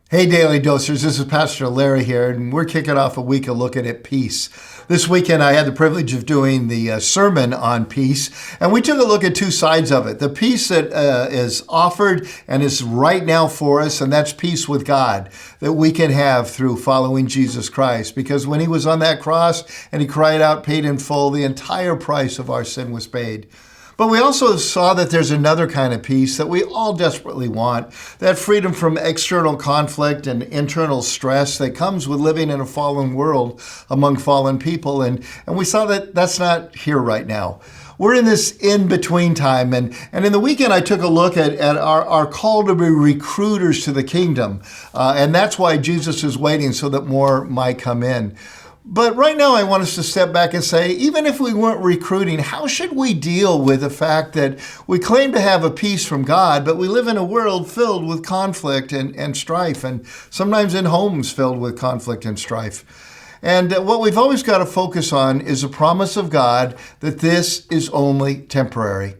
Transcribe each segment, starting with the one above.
Hey, Daily Dosers, this is Pastor Larry here, and we're kicking off a week of looking at peace. This weekend, I had the privilege of doing the sermon on peace, and we took a look at two sides of it. The peace that is offered and is right now for us, and that's peace with God that we can have through following Jesus Christ. Because when he was on that cross and he cried out, paid in full, the entire price of our sin was paid. But we also saw that there's another kind of peace that we all desperately want, that freedom from external conflict and internal stress that comes with living in a fallen world among fallen people. And we saw that that's not here right now. We're in this in-between time. And in the weekend, I took a look at our call to be recruiters to the kingdom. And that's why Jesus is waiting, so that more might come in. But right now, I want us to step back and say, even if we weren't recruiting, how should we deal with the fact that we claim to have a peace from God, but we live in a world filled with conflict and strife, and sometimes in homes filled with conflict and strife? And what we've always got to focus on is the promise of God that this is only temporary.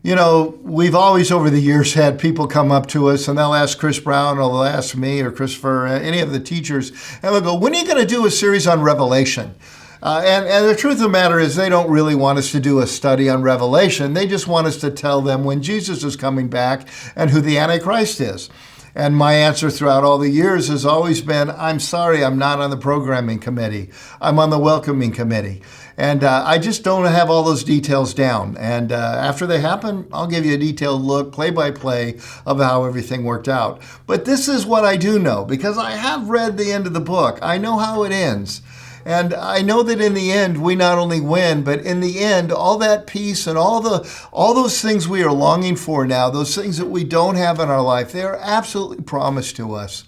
You know, we've always over the years had people come up to us and they'll ask Chris Brown or they'll ask me or Christopher, any of the teachers, and they'll go, when are you going to do a series on Revelation? And the truth of the matter is they don't really want us to do a study on Revelation. They just want us to tell them when Jesus is coming back and who the Antichrist is. And my answer throughout all the years has always been, I'm sorry, I'm not on the programming committee. I'm on the welcoming committee. And I just don't have all those details down. And after they happen, I'll give you a detailed look, play-by-play, of how everything worked out. But this is what I do know, because I have read the end of the book. I know how it ends. And I know that in the end, we not only win, but in the end, all that peace and all those things we are longing for now, those things that we don't have in our life, they are absolutely promised to us.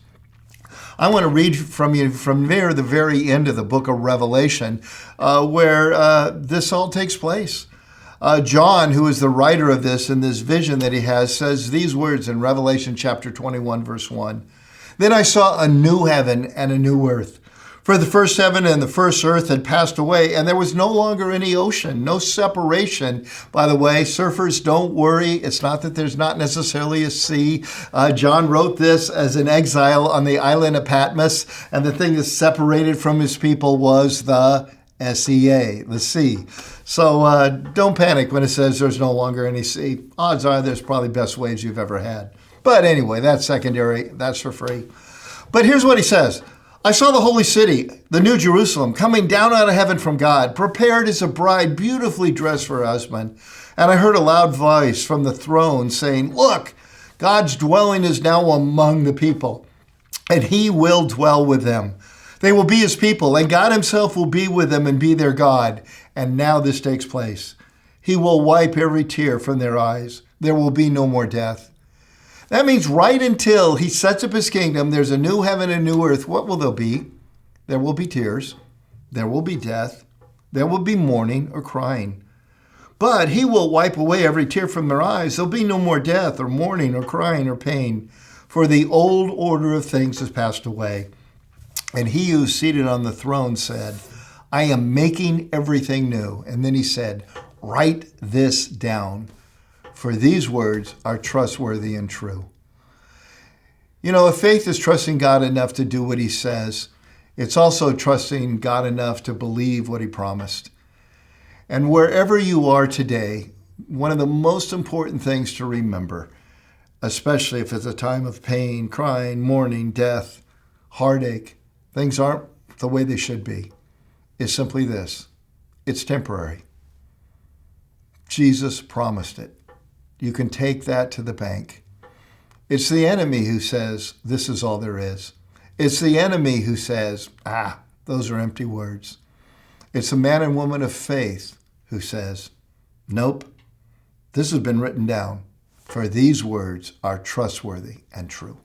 I want to read from you from near the very end of the book of Revelation, where this all takes place. John, who is the writer of this and this vision that he has, says these words in Revelation chapter 21, verse 1. Then I saw a new heaven and a new earth. For the first heaven and the first earth had passed away, and there was no longer any ocean, no separation. By the way, surfers, don't worry. It's not that there's not necessarily a sea. John wrote this as an exile on the island of Patmos, and the thing that separated from his people was the SEA, the sea. So don't panic when it says there's no longer any sea. Odds are there's probably best waves you've ever had. But anyway, that's secondary. That's for free. But here's what he says. I saw the holy city, the new Jerusalem, coming down out of heaven from God, prepared as a bride beautifully dressed for her husband. And I heard a loud voice from the throne saying, look, God's dwelling is now among the people, and he will dwell with them. They will be his people, and God himself will be with them and be their God. And now this takes place. He will wipe every tear from their eyes. There will be no more death. That means right until he sets up his kingdom, there's a new heaven and new earth. What will there be? There will be tears. There will be death. There will be mourning or crying. But he will wipe away every tear from their eyes. There'll be no more death or mourning or crying or pain, for the old order of things has passed away. And he who is seated on the throne said, I am making everything new. And then he said, write this down, for these words are trustworthy and true. You know, if faith is trusting God enough to do what he says, it's also trusting God enough to believe what he promised. And wherever you are today, one of the most important things to remember, especially if it's a time of pain, crying, mourning, death, heartache, things aren't the way they should be, is simply this. It's temporary. Jesus promised it. You can take that to the bank. It's the enemy who says, this is all there is. It's the enemy who says, those are empty words. It's the man and woman of faith who says, nope, this has been written down, for these words are trustworthy and true.